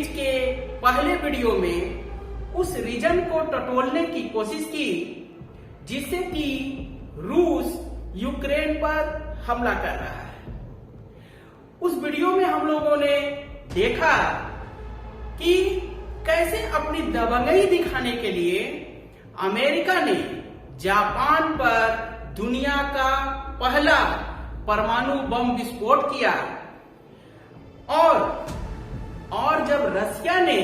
Series के पहले video में उस रीजन को टटोलने की कोशिश की जिससे कि रूस यूक्रेन पर हमला कर रहा है। उस वीडियो में हम लोगों ने देखा कि कैसे अपनी दबंगई दिखाने के लिए अमेरिका ने जापान पर दुनिया का पहला परमाणु बम विस्फोट किया और जब रशिया ने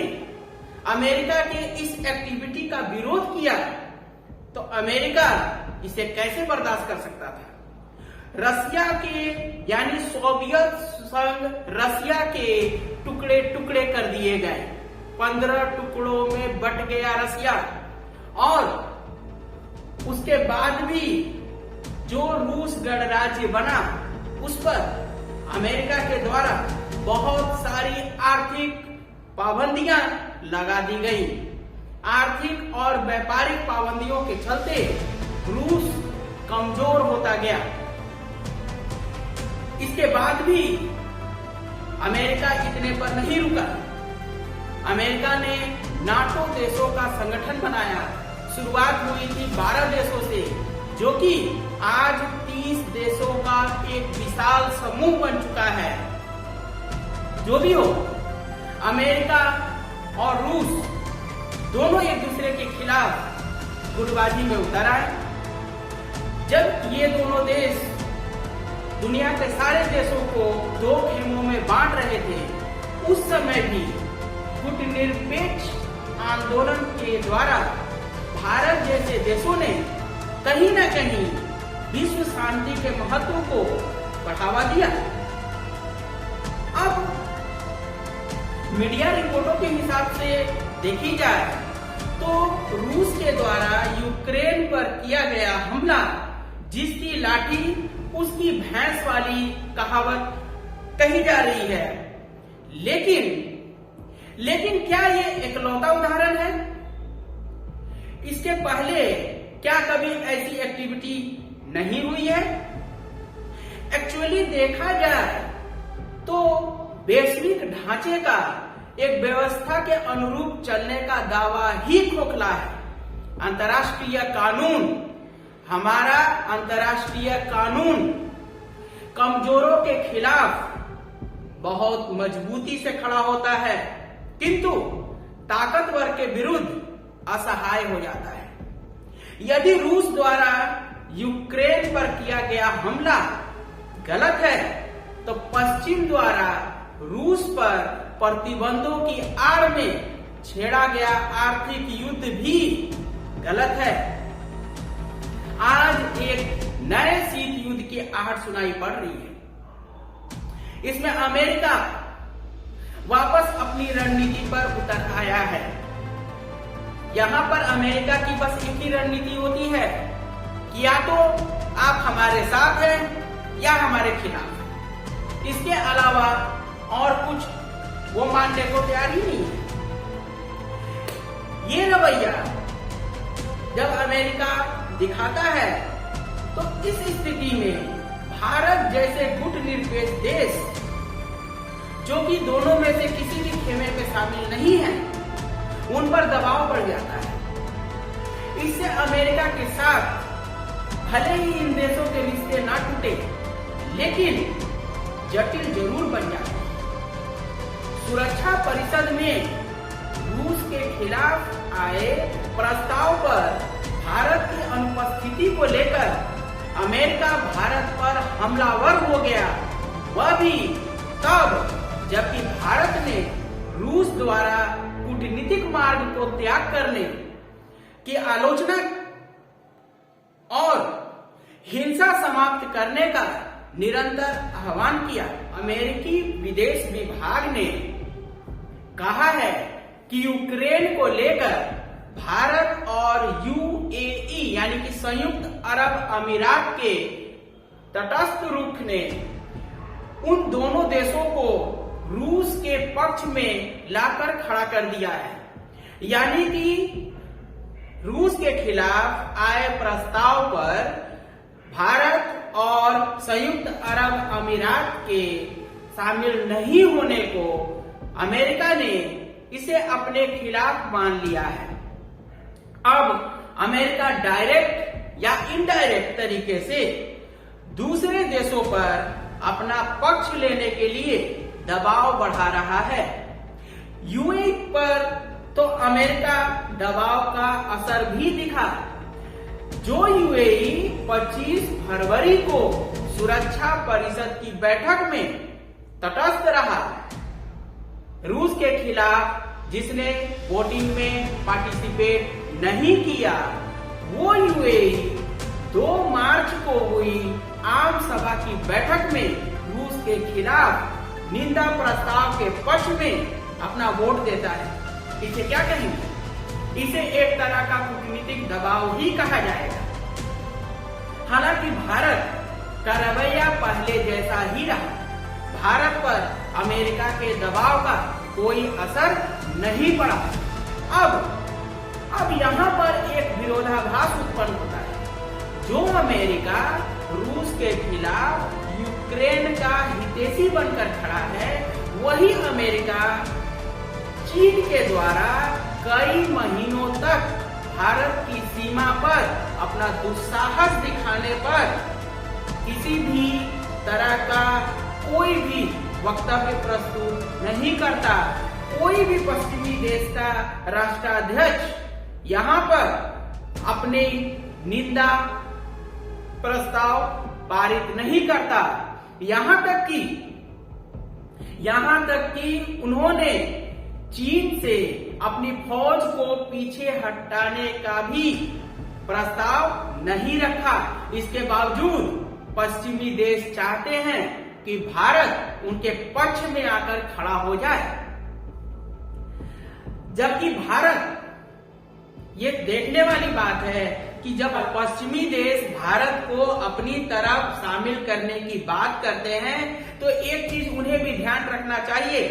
अमेरिका के इस एक्टिविटी का विरोध किया तो अमेरिका इसे कैसे बर्दाश्त कर सकता था। रशिया के यानी सोवियत संघ रशिया के टुकड़े टुकड़े कर दिए गए, 15 टुकड़ों में बट गया रशिया। और उसके बाद भी जो रूस गणराज्य बना उस पर अमेरिका के द्वारा बहुत सारी आर्थिक पाबंदियां लगा दी गई। आर्थिक और व्यापारिक पाबंदियों के चलते रूस कमजोर होता गया। इसके बाद भी अमेरिका इतने पर नहीं रुका। अमेरिका ने नाटो देशों का संगठन बनाया। शुरुआत हुई थी 12 देशों से, जो कि आज 30 देशों का एक विशाल समूह बन चुका है। जो भी हो, अमेरिका और रूस दोनों एक दूसरे के खिलाफ गुटबाजी में उतर आए। जब ये दोनों देश दुनिया के सारे देशों को दो खेमों में बांट रहे थे, उस समय भी गुटनिरपेक्ष आंदोलन के द्वारा भारत जैसे देशों ने कहीं न कहीं विश्व शांति के महत्व को बढ़ावा दिया। अब मीडिया रिपोर्टों के हिसाब से देखी जाए तो रूस के द्वारा यूक्रेन पर किया गया हमला जिसकी लाठी उसकी भैंस वाली कहावत कही जा रही है। लेकिन क्या ये एकलौता उदाहरण है? इसके पहले क्या कभी ऐसी एक्टिविटी नहीं हुई है? एक्चुअली देखा जाए तो वैश्विक ढांचे का एक व्यवस्था के अनुरूप चलने का दावा ही खोखला है। अंतर्राष्ट्रीय कानून, हमारा अंतर्राष्ट्रीय कानून कमजोरों के खिलाफ बहुत मजबूती से खड़ा होता है, किंतु ताकतवर के विरुद्ध असहाय हो जाता है। यदि रूस द्वारा यूक्रेन पर किया गया हमला गलत है तो पश्चिम द्वारा रूस पर प्रतिबंधों की आड़ में छेड़ा गया आर्थिक युद्ध भी गलत है। आज एक नए शीत युद्ध की आहट सुनाई पड़ रही है। इसमें अमेरिका वापस अपनी रणनीति पर उतर आया है। यहां पर अमेरिका की बस एक ही रणनीति होती है कि या तो आप हमारे साथ हैं या हमारे खिलाफ हैं। इसके अलावा और कुछ वो मानने को तैयार ही नहीं है। ये रवैया जब अमेरिका दिखाता है तो इस स्थिति में भारत जैसे गुटनिरपेक्ष देश, जो कि दोनों में से किसी भी खेमे में शामिल नहीं है, उन पर दबाव बढ़ जाता है। इससे अमेरिका के साथ भले ही इन देशों के रिश्ते ना टूटे, लेकिन जटिल जरूर बन जाते हैं। सुरक्षा परिषद में रूस के खिलाफ आए प्रस्ताव पर भारत की अनुपस्थिति को लेकर अमेरिका भारत पर हमलावर हो गया, वह भी तब जबकि भारत ने रूस द्वारा कूटनीतिक मार्ग को त्याग करने की आलोचना और हिंसा समाप्त करने का निरंतर आह्वान किया। अमेरिकी विदेश विभाग ने कहा है कि यूक्रेन को लेकर भारत और यूएई यानी कि संयुक्त अरब अमीरात के तटस्थ रुख ने उन दोनों देशों को रूस के पक्ष में लाकर खड़ा कर दिया है। यानी कि रूस के खिलाफ आए प्रस्ताव पर भारत और संयुक्त अरब अमीरात के शामिल नहीं होने को अमेरिका ने इसे अपने खिलाफ मान लिया है। अब अमेरिका डायरेक्ट या इनडायरेक्ट तरीके से दूसरे देशों पर अपना पक्ष लेने के लिए दबाव बढ़ा रहा है। यूएई पर तो अमेरिका दबाव का असर भी दिखा। जो यूएई 25 फरवरी को सुरक्षा परिषद की बैठक में तटस्थ रहा, रूस के खिलाफ जिसने वोटिंग में पार्टिसिपेट नहीं किया, वो यूएई 2 मार्च को हुई आम सभा की बैठक में रूस के खिलाफ निंदा प्रस्ताव के पक्ष में अपना वोट देता है। इसे क्या कहेंगे? इसे एक तरह का कूटनीतिक दबाव ही कहा जाएगा। हालांकि भारत का रवैया पहले जैसा ही रहा। भारत पर अमेरिका के दबाव का कोई असर नहीं पड़ा। अब यहाँ पर एक विरोधाभास उत्पन्न होता है। जो अमेरिका रूस के खिलाफ यूक्रेन का हितैषी बनकर खड़ा है, वही अमेरिका चीन के द्वारा कई महीनों तक भारत की सीमा पर अपना दुस्साहस दिखाने पर किसी भी तरह का कोई भी वक्तव्य प्रस्तुत नहीं करता। कोई भी पश्चिमी देश का राष्ट्राध्यक्ष यहाँ पर अपने निंदा प्रस्ताव पारित नहीं करता। यहाँ तक कि उन्होंने चीन से अपनी फौज को पीछे हटाने का भी प्रस्ताव नहीं रखा। इसके बावजूद पश्चिमी देश चाहते हैं कि भारत उनके पक्ष में आकर खड़ा हो जाए, जबकि भारत, ये देखने वाली बात है कि जब पश्चिमी देश भारत को अपनी तरफ शामिल करने की बात करते हैं, तो एक चीज उन्हें भी ध्यान रखना चाहिए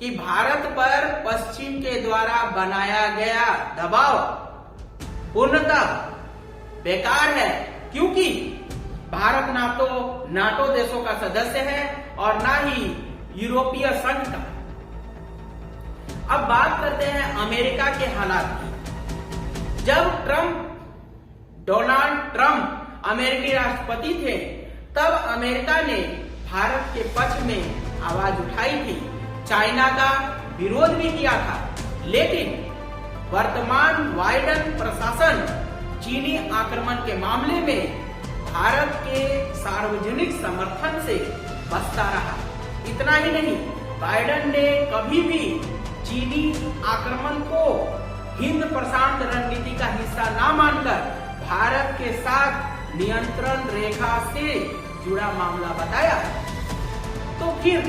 कि भारत पर पश्चिम के द्वारा बनाया गया दबाव पूर्णतः बेकार है, क्योंकि भारत ना तो नाटो देशों का सदस्य है और ना ही यूरोपीय संघ का। अब बात करते हैं अमेरिका के हालात की। जब डोनाल्ड ट्रंप अमेरिकी राष्ट्रपति थे, तब अमेरिका ने भारत के पक्ष में आवाज उठाई थी, चाइना का विरोध भी किया था। लेकिन वर्तमान बाइडेन प्रशासन चीनी आक्रमण के मामले में भारत के सार्वजनिक समर्थन से बचता रहा। इतना ही नहीं, बाइडेन ने कभी भी चीनी आक्रमण को हिंद प्रशांत रणनीति का हिस्सा न मानकर भारत के साथ नियंत्रण रेखा से जुड़ा मामला बताया। तो फिर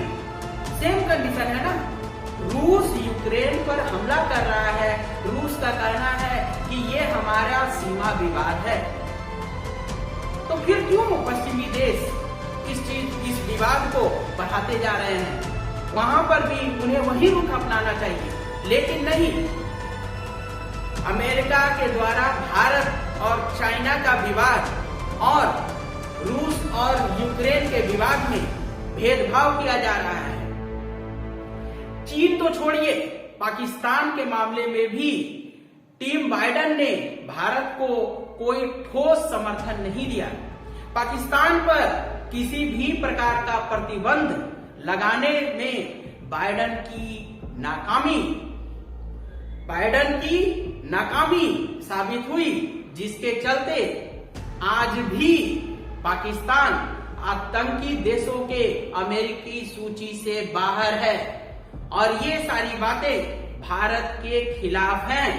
सेम कंडीशन है ना। रूस यूक्रेन पर हमला कर रहा है, रूस का कहना है कि ये हमारा सीमा विवाद है। तो फिर क्यों पश्चिमी देश इस विवाद को बढ़ाते जा रहे हैं? वहां पर भी उन्हें वही रुख अपनाना चाहिए, लेकिन नहीं। अमेरिका के द्वारा भारत और चाइना का विवाद और रूस और यूक्रेन के विवाद में भेदभाव किया जा रहा है। चीन तो छोड़िए, पाकिस्तान के मामले में भी टीम बाइडेन ने भारत को कोई ठोस समर्थन नहीं दिया। पाकिस्तान पर किसी भी प्रकार का प्रतिबंध लगाने में बाइडेन की नाकामी साबित हुई, जिसके चलते आज भी पाकिस्तान आतंकी देशों के अमेरिकी सूची से बाहर है और ये सारी बातें भारत के खिलाफ हैं।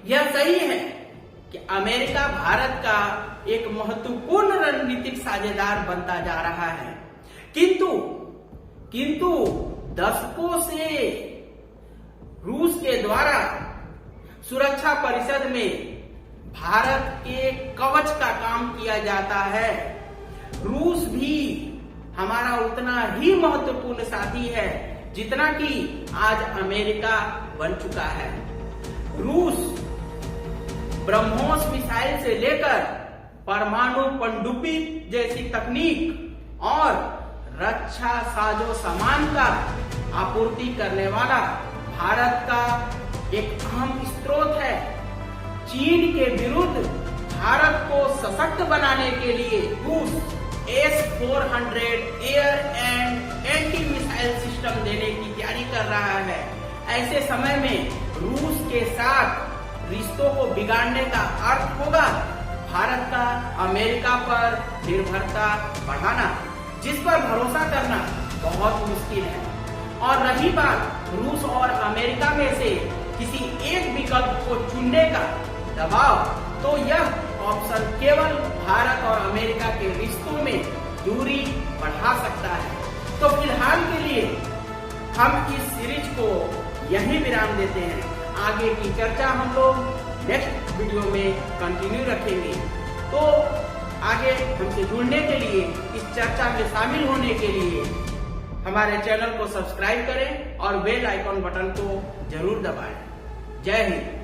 यह सही है कि अमेरिका भारत का एक महत्वपूर्ण रणनीतिक साझेदार बनता जा रहा है, किंतु दशकों से रूस के द्वारा सुरक्षा परिषद में भारत के कवच का काम किया जाता है। रूस भी हमारा उतना ही महत्वपूर्ण साथी है जितना कि आज अमेरिका बन चुका है। रूस ब्रह्मोस मिसाइल से लेकर परमाणु पनडुब्बी जैसी तकनीक और रक्षा साजो सामान का आपूर्ति करने वाला भारत का एक अहम स्रोत है। चीन के विरुद्ध भारत को सशक्त बनाने के लिए रूस S-400 air and anti missile system देने की तैयारी कर रहा है। ऐसे समय में रूस के साथ रिश्तों को बिगाड़ने का अर्थ होगा भारत का अमेरिका पर निर्भरता बढ़ाना, जिस पर भरोसा करना बहुत मुश्किल है। और रही बात रूस और अमेरिका में से किसी एक विकल्प को चुनने का दबाव, तो यह ऑप्शन केवल भारत और अमेरिका के रिश्तों में दूरी बढ़ा सकता है। तो फिलहाल के लिए हम इस सीरीज को यहीं विराम देते हैं। आगे की चर्चा हम लोग नेक्स्ट वीडियो में कंटिन्यू रखेंगे। तो आगे हमसे जुड़ने के लिए, इस चर्चा में शामिल होने के लिए हमारे चैनल को सब्सक्राइब करें और बेल आइकॉन बटन को जरूर दबाएं। जय हिंद।